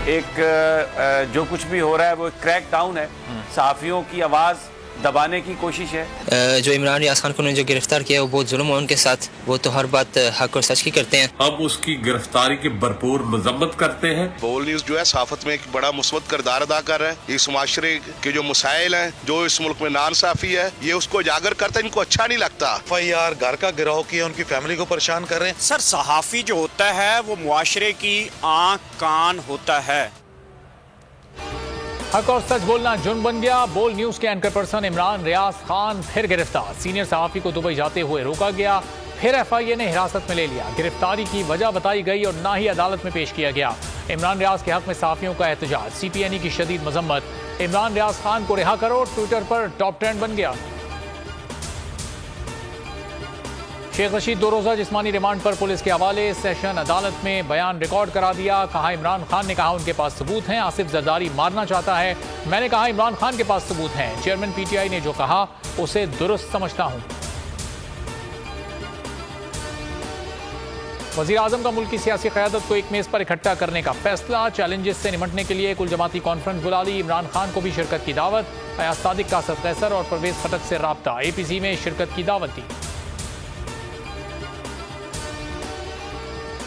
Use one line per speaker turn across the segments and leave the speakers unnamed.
एक जो कुछ भी हो रहा है वो क्रैक डाउन है, सहाफियों की आवाज़ दबाने की कोशिश है।
जो इमरान रियाज खान को जो गिरफ्तार किया वो बहुत जुल्म है उनके साथ, वो तो हर बात हक और सच की करते हैं।
हम उसकी गिरफ्तारी की भरपूर मजम्मत करते हैं।
बोल न्यूज जो है सहाफत में एक बड़ा मुस्बत किरदार अदा कर रहा है। इस माशरे के जो मसाइल हैं, जो इस मुल्क में नाइंसाफी है, ये उसको उजागर करता है, इनको अच्छा नहीं लगता।
FIR घर का गिराव किया, उनकी फैमिली को परेशान कर रहे हैं।
सर, सहाफी जो होता है वो मुआशरे की आंख कान होता है।
हक और सच बोलना जुर्म बन गया। बोल न्यूज के एंकर पर्सन इमरान रियाज खान फिर गिरफ्तार। सीनियर सहाफी को दुबई जाते हुए रोका गया, फिर FIA ने हिरासत में ले लिया। गिरफ्तारी की वजह बताई गई और ना ही अदालत में पेश किया गया। इमरान रियाज के हक में सहाफियों का एहतजाज, CPNE की शदीद मजम्मत। इमरान रियाज खान को रिहा करो, ट्विटर पर टॉप ट्रेंड बन गया। शेख रशीद 2 रोजा जिस्मानी रिमांड पर पुलिस के हवाले। सेशन अदालत में बयान रिकॉर्ड करा दिया। कहा इमरान खान ने कहा उनके पास सबूत हैं, आसिफ जरदारी मारना चाहता है। मैंने कहा इमरान खान के पास सबूत हैं। चेयरमैन PTI ने जो कहा उसे दुरुस्त समझता हूं। वजीर आजम का मुल्क की सियासी क़यादत को एक मेज पर इकट्ठा करने का फैसला। चैलेंजेस से निपटने के लिए कुल जमाती कॉन्फ्रेंस बुला ली। इमरान खान को भी शिरकत की दावत। अयाज सादिक, कासर कैसर और परवेज खटक से राब्ता। APC में शिरकत की दावत दी।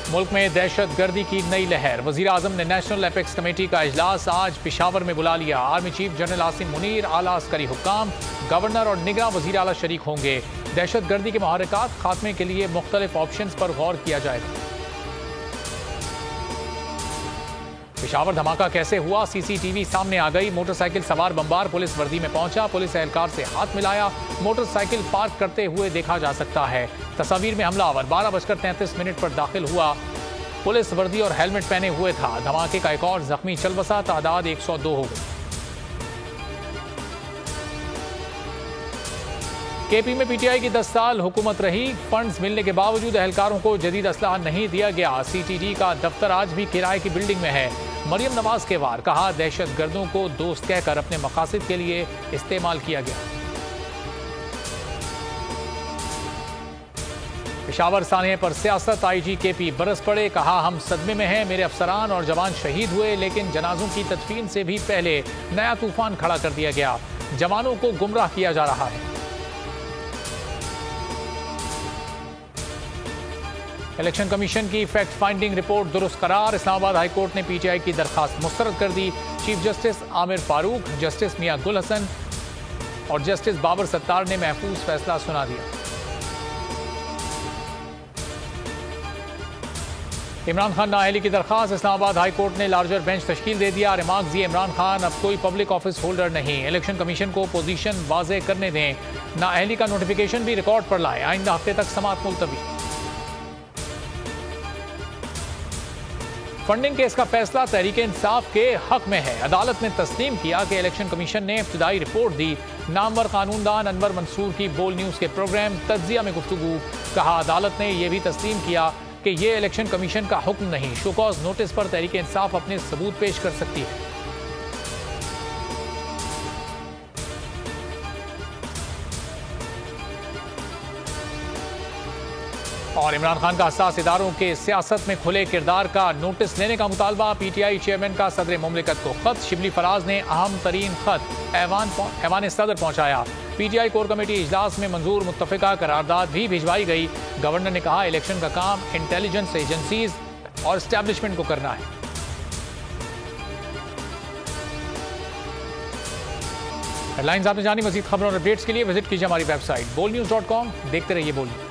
मुल्क में दहशत गर्दी की नई लहर। वजीर आजम ने नेशनल एपेक्स कमेटी का इजलास आज पेशावर में बुला लिया। Army chief general Asim Munir, आला अस्करी हुक्काम, गवर्नर और निगरां वजीर आला शरीक होंगे। दहशत गर्दी के मुहर्रिकात खात्मे के लिए मुख्तलिफ ऑप्शंस पर गौर किया जाएगा। पेशावर धमाका कैसे हुआ, CCTV सामने आ गई। मोटरसाइकिल सवार बमबार पुलिस वर्दी में पहुंचा, पुलिस एहलकार से हाथ मिलाया। मोटरसाइकिल पार्क करते हुए देखा जा सकता है। तस्वीर में हमलावर 12:33 पर दाखिल हुआ। पुलिस वर्दी और हेलमेट पहने हुए था। धमाके का एक और जख्मी चल बसा, तादाद 102 हो गई। KP में PTI की 10 साल हुकूमत रही। फंड्स मिलने के बावजूद एहलकारों को जदीद असलाह नहीं दिया गया। CTD का दफ्तर आज भी किराए की बिल्डिंग में है। मरियम नवाज के वार, कहा दहशत गर्दों को दोस्त कहकर अपने मकासद के लिए इस्तेमाल किया गया। पेशावर सानहे पर सियासत, IG KP बरस पड़े। कहा हम सदमे में हैं, मेरे अफसरान और जवान शहीद हुए, लेकिन जनाजों की तदफीन से भी पहले नया तूफान खड़ा कर दिया गया। जवानों को गुमराह किया जा रहा है। इलेक्शन कमीशन की फैक्ट फाइंडिंग रिपोर्ट दुरुस्त करार। इस्लामाबाद हाई कोर्ट ने PTI की दरखास्त मुस्तरद कर दी। Chief justice Amir Farooq, justice Mian Gul Hassan और जस्टिस बाबर सत्तार ने महफूज फैसला सुना दिया। इमरान खान नाअहली की दरखास्त। इस्लामाबाद हाई कोर्ट ने लार्जर बेंच तश्कील दे दिया। रिमार्क्स दिए, इमरान खान अब कोई पब्लिक ऑफिस होल्डर नहीं। इलेक्शन कमीशन को पोजीशन वाज़ेह करने दें। नाअहली का नोटिफिकेशन भी रिकॉर्ड पर लाए। आइंदा हफ्ते तक समाअत मुलतवी। फंडिंग केस का फैसला तहरीक इंसाफ के हक में है। अदालत ने तस्लीम किया कि इलेक्शन कमीशन ने इब्तिदाई रिपोर्ट दी। नामवर कानूनदान अनवर मंसूर की बोल न्यूज के प्रोग्राम तज्जिया में गुफ्तगू। कहा अदालत ने यह भी तस्लीम किया कि यह इलेक्शन कमीशन का हुक्म नहीं, शोकॉज नोटिस पर तहरीक इंसाफ अपने सबूत पेश कर सकती है। और इमरान खान का हसास इदारों के सियासत में खुले किरदार का नोटिस लेने का मुतालबा। PTI चेयरमैन का सदर मुमलिकत को खत। शिबली फराज ने अहम तरीन खत ऐवान सदर पहुंचाया। PTI कोर कमेटी इजलास में मंजूर मुत्तफिका करारदाद भी भिजवाई गई। गवर्नर ने कहा इलेक्शन का काम इंटेलिजेंस एजेंसीज और एस्टैब्लिशमेंट को करना है। हेडलाइंस आपने जानी। मजीद खबरों और अपडेट्स के लिए विजिट कीजिए हमारी वेबसाइट bolnews.com। देखते रहिए बोल न्यूज।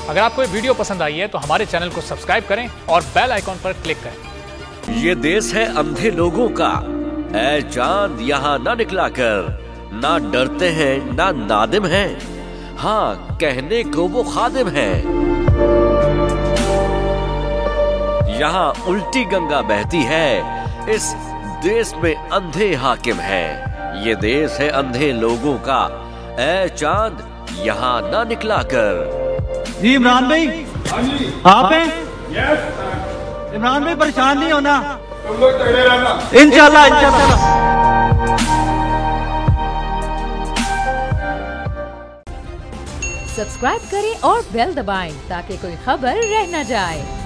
अगर आपको ये वीडियो पसंद आई है तो हमारे चैनल को सब्सक्राइब करें और बेल आइकॉन पर क्लिक करें।
ये देश है अंधे लोगों का, ऐ चांद यहाँ ना निकला कर। ना डरते हैं ना नादिम हैं, हाँ कहने को वो खादिम हैं। यहाँ उल्टी गंगा बहती है, इस देश में अंधे हाकिम हैं। ये देश है अंधे लोगों का, ऐ चांद यहाँ ना निकला कर।
जी इमरान भाई, आप हैं? इमरान भाई परेशान नहीं होना, तुम लोग तगड़े रहना इंशाल्लाह इंशाल्लाह।
सब्सक्राइब करें और बेल दबाएं ताकि कोई खबर रह न जाए।